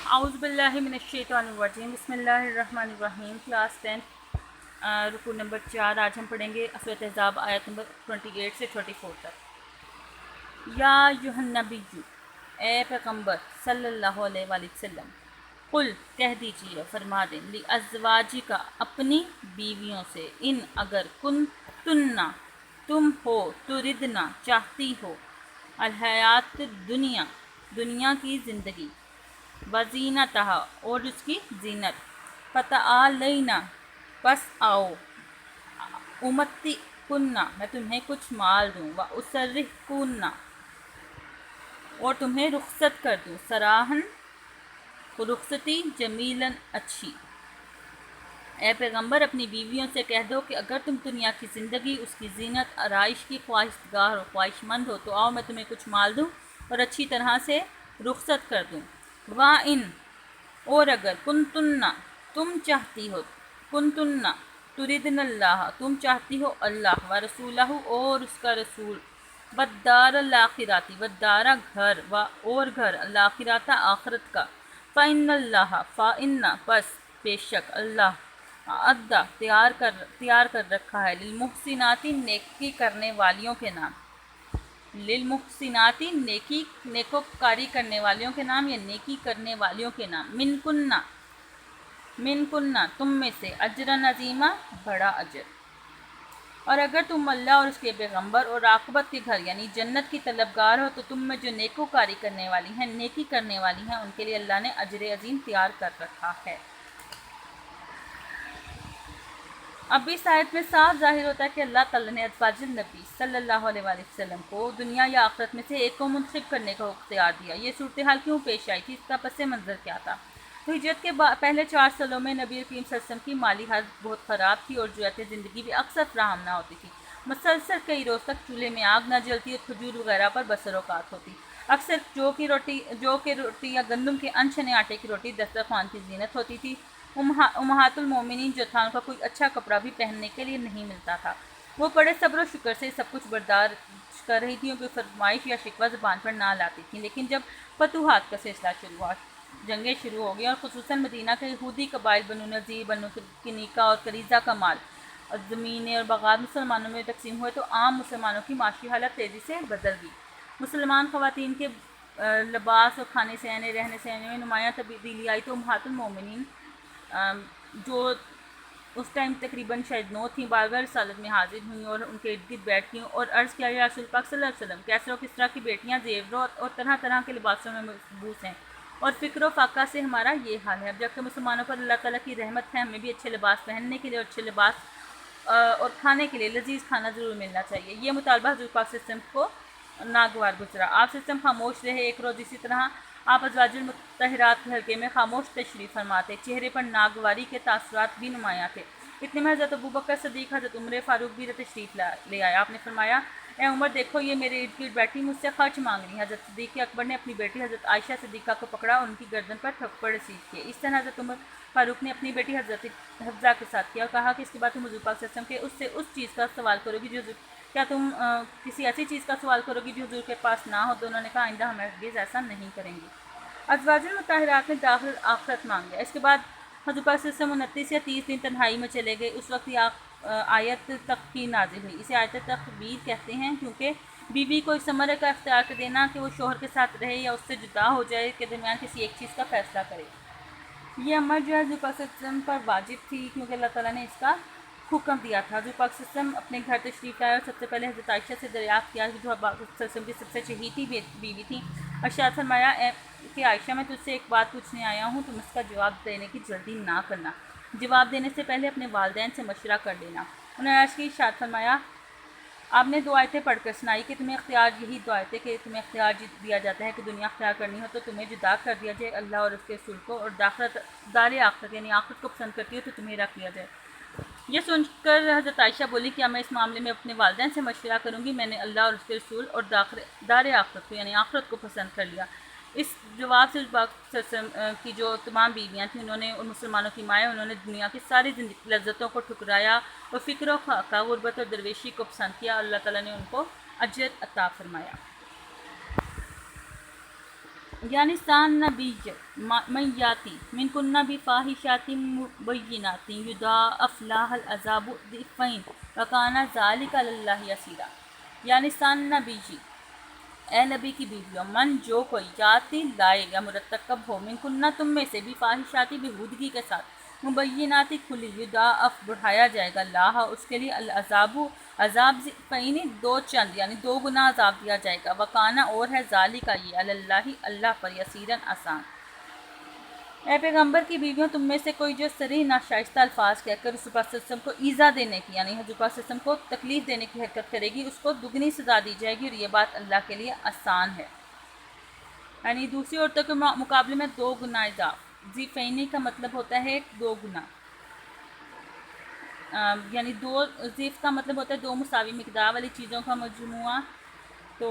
اعوذ باللہ من الشیطان الرجیم بسم اللہ الرحمن الرحیم کلاس 10 رکوع نمبر 4 آج ہم پڑھیں گے سورۃ احزاب آیت نمبر 28 سے 24 تک۔ یا ایھا النبی، اے پیغمبر صلی اللہ علیہ وآلہ وسلم، قل کہہ دیجئے، فرما دیں، لازواجک اپنی بیویوں سے، ان اگر کن تننا تم ہو، تردنا چاہتی ہو، الحیات دنیا دنیا کی زندگی، وزینتہا اور اس کی زینت، فتعالینا پس آؤ، امتی کننا میں تمہیں کچھ مال دوں، واسرح کننا اور تمہیں رخصت کر دوں، سراحن رخصتی، جمیلاً اچھی۔ اے پیغمبر اپنی بیویوں سے کہہ دو کہ اگر تم دنیا کی زندگی، اس کی زینت، آرائش کی خواہشگار اور خواہش مند ہو تو آؤ میں تمہیں کچھ مال دوں اور اچھی طرح سے رخصت کر دوں۔ وَإِن اور اگر کنتنّا تم چاہتی ہو، کنتنّا تردن اللہ تم چاہتی ہو اللہ ورسولہ اور اس کا رسول، والدار الاخرۃ والدار گھر اور گھر الاخرۃ آخرت کا، فإن اللہ فإن پس بے شک اللہ اعد تیار کر رکھا ہے للمحسنات نیکی کرنے والیوں کے نام، للمحسنات نیکوکاری کرنے والیوں کے نام یا نیکی کرنے والیوں کے نام، من کننا تم میں سے، اجرا عظیما بڑا اجر۔ اور اگر تم اللہ اور اس کے پیغمبر اور عاقبت کے گھر یعنی جنت کی طلبگار ہو تو تم میں جو نیکوکاری کرنے والی ہیں، نیکی کرنے والی ہیں، ان کے لیے اللہ نے اجر عظیم تیار کر رکھا ہے۔ اب اس آیت میں صاف ظاہر ہوتا ہے کہ اللہ تعالیٰ نے ازواج النبی صلی اللہ علیہ وآلہ وسلم کو دنیا یا آخرت میں سے ایک کو منتخب کرنے کا اختیار دیا۔ یہ صورتحال کیوں پیش آئی تھی، اس کا پس منظر کیا تھا؟ تو ہجرت کے پہلے 4 سالوں میں نبی کریم صلی اللہ علیہ وسلم کی مالی حالت بہت خراب تھی اور جرأت زندگی بھی اکثر فراہم نہ ہوتی تھی۔ مسلسل کئی روز تک چولہے میں آگ نہ جلتی اور کھجور وغیرہ پر بسر اوقات ہوتی۔ اکثر جو کی روٹی یا گندم کے انچنے آٹے کی روٹی دسترخوان کی زینت ہوتی تھی۔ امہات المومنین جو تھا ان کا کوئی اچھا کپڑا بھی پہننے کے لیے نہیں ملتا تھا۔ وہ بڑے صبر و شکر سے سب کچھ برداشت کر رہی تھیں، کوئی فرمائش یا شکوہ زبان پر نہ لاتی تھیں۔ لیکن جب فتوحات کا سلسلہ شروع ہوا، جنگیں شروع ہو گئیں اور خصوصاً مدینہ کے یہودی قبائل بنو نذیر، بنو کنیکہ اور قریظہ کا مال، زمینیں اور باغات مسلمانوں میں تقسیم ہوئے تو عام مسلمانوں کی معاشی حالت تیزی سے بدل گئی۔ مسلمان خواتین کے لباس اور کھانے سہنے، رہنے سہنے میں نمایاں تبدیلی آئی تو امہات المومنین جو اس ٹائم تقریباً شاید 9 تھیں، بارگاہ رسالت میں حاضر ہوئیں اور ان کے ارد گرد بیٹھ گئیں اور عرض کیا، یا رسول پاک صلی اللہ علیہ وسلم، کیسر و کسریٰ کی بیٹیاں زیورات اور طرح طرح کے لباسوں میں ملبوس ہیں اور فکر و فاقہ سے ہمارا یہ حال ہے۔ اب جبکہ مسلمانوں پر اللہ تعالیٰ کی رحمت ہے، ہمیں بھی اچھے لباس پہننے کے لیے اور اچھے لباس اور کھانے کے لیے لذیذ کھانا ضرور ملنا چاہیے۔ یہ مطالبہ حضور پاک صلی اللہ علیہ وسلم کو ناگوار گزرا۔ آپ صلی اللہ علیہ وسلم خاموش رہے ایک روز، اسی طرح آپ ازواج المطہرات کے حلقے میں خاموش تشریف فرما تھے، چہرے پر ناگواری کے تاثرات بھی نمایاں تھے۔ اتنے میں حضرت ابوبکر صدیق، حضرت عمر فاروق بھی تشریف لے آئے۔ آپ نے فرمایا، اے عمر دیکھو یہ میرے ارد گرد بیٹھی مجھ سے خرچ مانگ رہی ہیں۔ حضرت صدیق اکبر نے اپنی بیٹی حضرت عائشہ صدیقہ کو پکڑا اور ان کی گردن پر تھپڑ رسید کیے۔ اس طرح حضرت عمر فاروق نے اپنی بیٹی حضرت حفصہ کے ساتھ کیا اور کہا کہ اس کے بعد تم حضور پاک صلی اللہ علیہ وسلم کے اس چیز کا سوال کرو گی جو کیا تم کسی ایسی چیز کا سوال کرو گی جو حضور کے پاس نہ ہو؟ تو انہوں نے کہا، آئندہ ہم ہرگز ایسا نہیں کریں گے۔ ازواج المطہرات نے داخل آخرت مانگ لیا۔ اس کے بعد حضور پاک صلی اللہ علیہ وسلم 29 یا 30 دن تنہائی میں چلے گئے۔ اس وقت یہ آیت تخفیر نازل ہوئی۔ اسے آیت تخفیر کہتے ہیں کیونکہ بیوی کو اس امر کا اختیار کر دینا کہ وہ شوہر کے ساتھ رہے یا اس سے جدا ہو جائے کے درمیان کسی ایک چیز کا فیصلہ کرے۔ یہ امر جو ہے حضور پاک صلی اللہ علیہ وسلم پر واجب تھی کیونکہ اللہ تعالیٰ نے اس کا حکم دیا تھا۔ حضور پاک صلی اللہ علیہ وسلم اپنے گھر تشریف لائے اور سب سے پہلے حضرت عائشہ سے دریافت کیا کہ جو پاک صلی اللہ علیہ وسلم کی سب سے چہیتی بیوی تھیں، ارشاد فرمایا کہ عائشہ میں تجھ سے ایک بات پوچھنے آیا ہوں، تم اس کا جواب دینے کی جلدی نہ کرنا، جواب دینے سے پہلے اپنے والدین سے مشورہ کر لینا۔ انہوں نے عرض کی، ارشاد فرمایا، آپ نے 2 آیتیں پڑھ کر سنائی کہ تمہیں اختیار، یہی 2 آیتیں کہ تمہیں اختیار دیا جاتا ہے کہ دنیا اختیار کرنی ہو تو تمہیں جدا کر دیا جائے اللہ اور اس کے رسول کو، اور دار آخرت یعنی آخرت کو پسند کرتی ہو تو تمہیں رکھ دیا جائے۔ یہ سن کر حضرت عائشہ بولی، کیا میں اس معاملے میں اپنے والدین سے مشورہ کروں گی؟ میں نے اللہ اور اس کے رسول اور دار آخرت کو یعنی آخرت کو پسند کر لیا۔ اس جواب سے پاک صلی اللہ علیہ وسلم کی جو تمام بیویاں تھیں، انہوں نے ان مسلمانوں کی مائیں، انہوں نے دنیا کی ساری لذتوں کو ٹھکرایا اور فکر و خاکہ، غربت اور درویشی کو پسند کیا، اللہ تعالیٰ نے ان کو اجر عطا فرمایا۔ یعنی سان نبی من یاتی من کننا بفاحشات مبینات یضاعف لها العذاب ضعفین وکان ذلک علی اللہ یسیرا، یعنی سان نبی جی، اے نبی کی بیویوں، من جو کوئی جاتی لائے یا مرتکب ہو من کننا تم میں سے بھی فاحشاتی بہودگی کے ساتھ مبیناتی کھلی یضاعف بڑھایا جائے گا لاہا اس کے لیے العذاب عذاب ضعفین دو چند یعنی دو گنا عذاب دیا جائے گا، وکانا اور ہے ذالک یہ علی اللہ اللہ پر یسیرن آسان۔ اے پیغمبر کی بیویوں، تم میں سے کوئی جو صریح ناشائستہ الفاظ کہہ کر رسول پاک صلی اللہ علیہ وسلم کو ایذا دینے کی یعنی حضور پاک صلی اللہ علیہ وسلم کو تکلیف دینے کی حرکت کرے گی، اس کو دگنی سزا دی جائے گی، اور یہ بات اللہ کے لیے آسان ہے۔ یعنی دوسری عورتوں کے مقابلے میں دو گنا اضاف، ضعفین کا مطلب ہوتا ہے دو گنا، یعنی دو، ضعف کا مطلب ہوتا ہے دو مساوی مقدار والی چیزوں کا مجموعہ۔ تو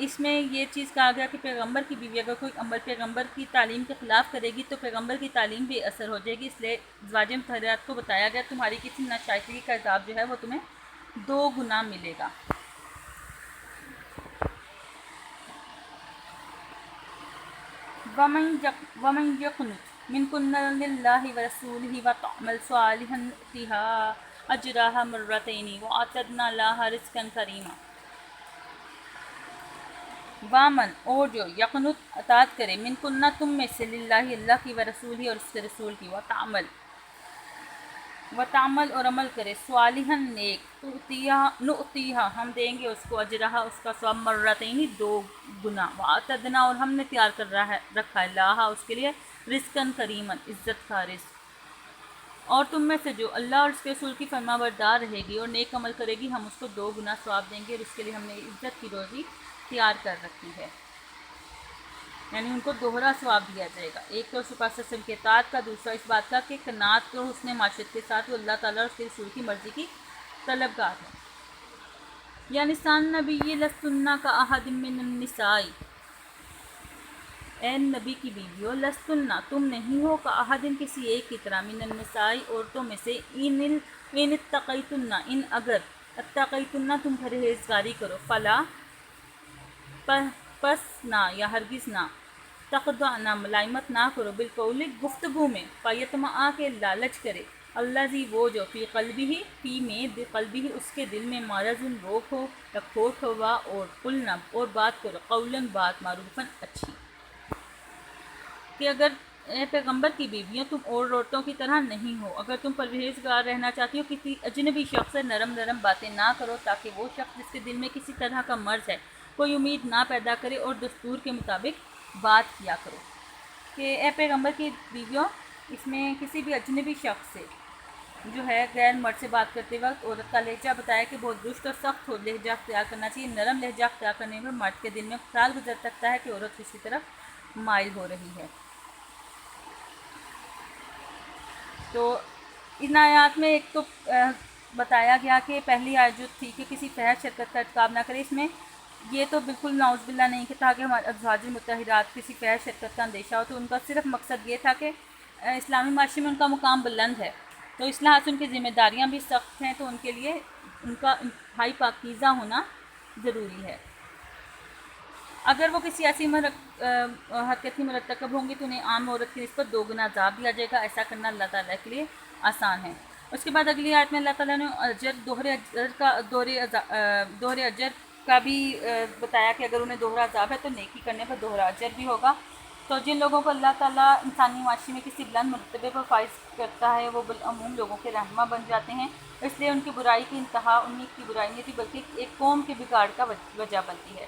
اس میں یہ چیز کہا گیا کہ پیغمبر کی بیوی اگر کوئی عمل پیغمبر کی تعلیم کے خلاف کرے گی تو پیغمبر کی تعلیم بھی اثر ہو جائے گی، اس لیے ازواج مطہرات کو بتایا گیا تمہاری کسی ناشائستگی کا عذاب جو ہے وہ تمہیں دو گنا ملے گا۔ وَمَن يَقْنُتْ مِنْكُنَّ لِلَّهِ وَرَسُولِهِ وَتَعْمَلْ صَالِحًا نُؤْتِهَا أَجْرَهَا مَرَّتَيْنِ وَأَعْتَدْنَا لَهَا رِزْقًا كَرِيمًا۔ وامن اور جو یقنت اطاعت کرے من کننا تم میں سے للہ اللہ کی و رسول اور اس کے رسول کی وتعمل اور عمل کرے صالحا نیک نؤتیہا ہم دیں گے اس کو اجرہا اس کا ثواب مرتین دو گنا، واعتدنا اور ہم نے تیار کر رکھا ہے لہا اس کے لیے رزقاً کریما عزت کا رزق۔ اور تم میں سے جو اللہ اور اس کے رسول کی فرما بردار رہے گی اور نیک عمل کرے گی ہم اس کو دو گنا ثواب دیں گے، اور اس کے لیے ہم نے عزت کی روزی تیار کر رکھی ہے، یعنی ان کو دوہرا ثواب دیا جائے گا، ایک تو رسول پاک صلی اللہ علیہ وسلم کے اطاعت کا، دوسرا اس بات کا کہ قناعت اور حسن معاشرت کے ساتھ وہ اللہ تعالیٰ اور اس کے رسول کی مرضی کی طلبگار ہے۔ یعنی سان نبی لستن کا احد من النساء، اے نبی کی بیویوں، لستن تم نہیں ہو کا احدن کسی ایک کی طرح من النساء عورتوں میں سے، ان اتقیتن ان اگر اتقیتن تم پرہیزگاری کرو، فلا پس نہ یا ہرگز نہ، تخضعن ملائمت نہ کرو، بالقول گفتگو میں، فیطمع کے لالچ کرے، الذی وہ جو فی قلبہ فی میں قلبہ اس کے دل میں مرض روگ ہو یا کھوٹ ہوا، اور قلنا اور بات کرو، قولاً بات معروفاً اچھی۔ کہ اگر اے پیغمبر کی بیویوں تم اور عورتوں کی طرح نہیں ہو، اگر تم پرہیزگار رہنا چاہتی ہو کسی اجنبی شخص سے نرم نرم باتیں نہ کرو، تاکہ وہ شخص جس کے دل میں کسی طرح کا مرض ہے کوئی امید نہ پیدا کرے، اور دستور کے مطابق بات کیا کرو۔ کہ اے پیغمبر کی بیویوں، اس میں کسی بھی اجنبی شخص سے جو ہے غیر مرد سے بات کرتے وقت عورت کا لہجہ بتایا کہ بہت درست اور سخت ہو لہجہ اختیار کرنا چاہیے، نرم لہجہ اختیار کرنے پر مرد کے دل میں خیال گزر سکتا ہے کہ عورت کسی طرف مائل ہو رہی ہے۔ تو ان آیات میں ایک تو بتایا گیا کہ پہلی آیت جو تھی کہ کسی فحش حرکت کا ارتکاب نہ کرے، اس میں یہ تو بالکل نعوذ باللہ نہیں کہ تھا کہ ہمارے ازواج مطہرات کسی فحش حرکت کا اندیشہ ہو، تو ان کا صرف مقصد یہ تھا کہ اسلامی معاشرے میں ان کا مقام بلند ہے، تو اس لحاظ سے ان کی ذمہ داریاں بھی سخت ہیں، تو ان کے لیے ان کا انتہائی پاکیزہ ہونا ضروری ہے۔ اگر وہ کسی ایسی حرکت کی مرتکب ہوں گی تو انہیں عام عورت کی نسبت دو گنا عذاب دیا جائے گا، ایسا کرنا اللہ تعالیٰ کے لیے آسان ہے۔ اس کے بعد اگلی آیت میں اللہ تعالیٰ نے دوہرے اجر کا بھی بتایا کہ اگر انہیں دوہرا عذاب ہے تو نیکی کرنے پر دوہرا اجر بھی ہوگا۔ تو جن لوگوں کو اللہ تعالیٰ انسانی معاشرے میں کسی بلند مرتبے پر فائز کرتا ہے وہ بالعموم لوگوں کے رہنما بن جاتے ہیں، اس لیے ان کی برائی کی انتہا انہیں کی برائی نہیں تھی بلکہ ایک قوم کے بگاڑ کا وجہ بنتی ہے۔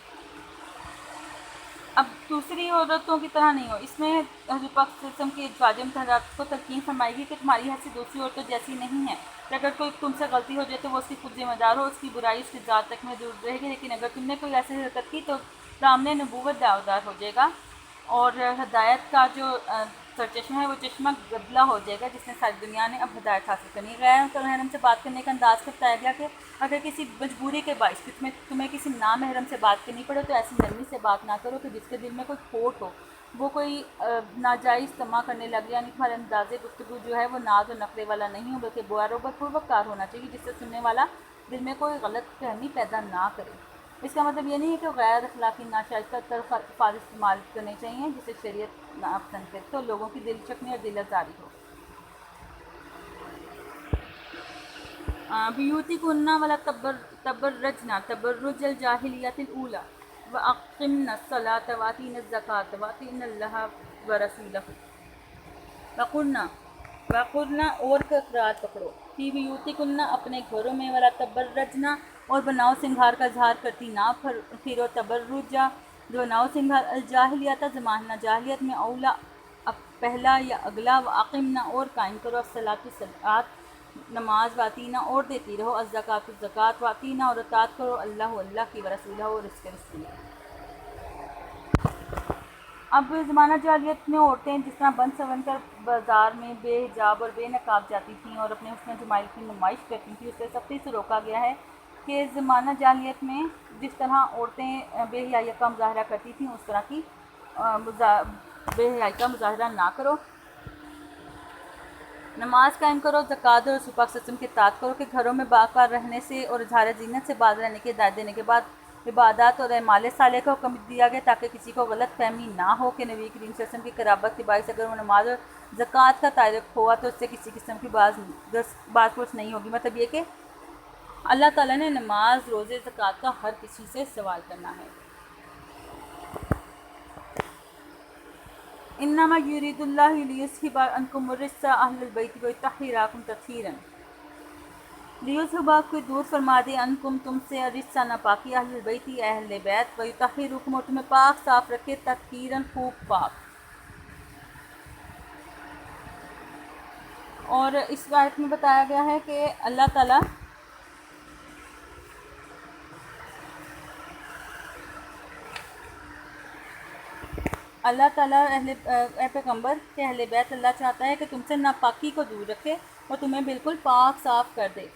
اب دوسری عورتوں کی طرح نہیں ہو، اس میں حضور پاک صلی اللہ علیہ وسلم کی ازواج مطہرات کو تلقین فرمائے گی کہ تمہاری حیثیت دوسری عورتوں جیسی نہیں ہے، کہ اگر کوئی تم سے غلطی ہو جائے تو وہ اس کی خود ذمہ دار ہو، اس کی برائی اس کی ذات تک محدود رہے گی، لیکن اگر تم نے کوئی ایسی حرکت کی تو سامنے نبوت دعویدار ہو جائے گا، اور ہدایت کا جو سرچشمہ ہے وہ چشمہ گدلا ہو جائے گا جس نے ساری دنیا نے اب ہدایت حاصل کرنی ہے۔ غیر محرم سے بات کرنے کا انداز کو بتایا گیا کہ اگر کسی مجبوری کے باعث تمہیں کسی نامحرم سے بات کرنی پڑے تو ایسی نرمی سے بات نہ کرو کہ جس کے دل میں کوئی کھوٹ ہو، وہ کوئی ناجائز تما کرنے لگ جائے، یعنی تمہارے انداز گفتگو جو ہے وہ ناز و نخرے والا نہیں ہو بلکہ باروبر پروکار ہونا چاہیے، جس سے سننے والا دل میں کوئی غلط فہمی پیدا نہ کرے۔ اس کا مطلب یہ نہیں ہے کہ غیر اخلاقی ناشائستہ طرف الفاظ استعمال کرنے چاہیے جسے شریعت ناپسند کرے تو لوگوں کی دل چکنی اور دل آزاری ہو۔ بیوتی کنہ ولا تبرجنا تبرج الجاہلیت الاولی واقمنا الصلاۃ واتینا الزکاۃ واتینا اللہ ورسولہ وقرنا اور کا اقرار پکڑو فی بیوتی کنہ اپنے گھروں میں ولا تبرجنا اور بناؤ سنگھار کا اظہار کرتی نہ پھرو تبرجا جو بناؤ سنگھار الجاہلیت زمانہ جاہلیت میں اولا پہلا یا اگلا واقمنا اور قائم کرو الصلاۃ صلاۃ نماز واتینا اور دیتی رہو الزکاۃ الزکاۃ واتینا اور اطاعت کرو اللہ کی ورسولہ اور اس کے رسول۔ اب زمانہ جاہلیت میں عورتیں جس طرح بن سون کر بازار میں بے حجاب اور بے نقاب جاتی تھیں اور اپنے حسن جمال کی نمائش کرتی تھیں، اسے سختی سے روکا گیا ہے کہ زمانہ جاہلیت میں جس طرح عورتیں بے حیائی کا مظاہرہ کرتی تھیں اس طرح کی بے حیائی کا مظاہرہ نہ کرو۔ نماز قائم کرو، زکوٰۃ اور رسول پاک صلی اللہ علیہ وسلم کی اطاعت کرو کہ گھروں میں باوقار رہنے سے اور اظہار زینت سے باز رہنے کی ہدایت دینے کے بعد عبادات اور اعمال صالحہ کا حکم دیا گیا تاکہ کسی کو غلط فہمی نہ ہو کہ نبی کریم صلی اللہ علیہ وسلم کی قرابت کے باعث اگر وہ نماز اور زکوٰۃ کا تعلق ہوا تو اس سے کسی قسم کی باز پرس نہیں ہوگی۔ مطلب یہ کہ اللہ تعالیٰ نے نماز، روزے، زکوٰۃ کا ہر کسی سے سوال کرنا ہے۔ انما یرید اللہ لیذھب عنکم الرجس اہل البیت ویطہرکم تطہیرا، لیذھب کو دور فرما دے عنکم تم سے الرجس ناپاکی اہل البیت اہل بیت ویطہرکم اور تمہیں پاک صاف رکھے تطہیرا خوب پاک۔ اور اس آیت میں بتایا گیا ہے کہ اللہ تعالیٰ اے پیغمبر کہ اہل بیت اللہ چاہتا ہے کہ تم سے ناپاکی کو دور رکھے اور تمہیں بالکل پاک صاف کر دے۔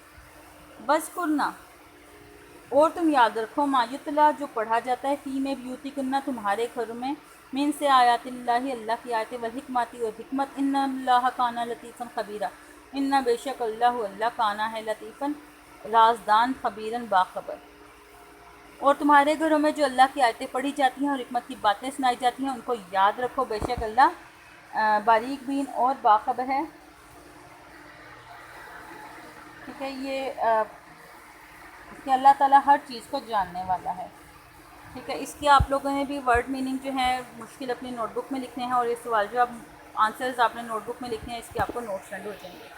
بس کرنا اور تم یاد رکھو ما یتلا جو پڑھا جاتا ہے فی میں بیوتی کنہ تمہارے گھروں میں من سے آیات اللہ اللہ کی آیتیں والحکمت اور حکمت ان اللہ کانا لطیفا خبیرہ ان بے شک اللہ کانا ہے لطیفاً رازدان خبیراً باخبر۔ اور تمہارے گھروں میں جو اللہ کی آیتیں پڑھی جاتی ہیں اور حکمت کی باتیں سنائی جاتی ہیں ان کو یاد رکھو، بے شک اللہ باریک بین اور باخبر ہے۔ ٹھیک ہے، یہ کہ اللہ تعالیٰ ہر چیز کو جاننے والا ہے۔ ٹھیک ہے، اس کی آپ لوگوں نے بھی ورڈ میننگ جو ہے مشکل اپنی نوٹ بک میں لکھنے ہیں اور یہ سوال جو آپ آنسرز آپ نے نوٹ بک میں لکھنے ہیں اس کے آپ کو نوٹ سینڈ ہو جائیں گے۔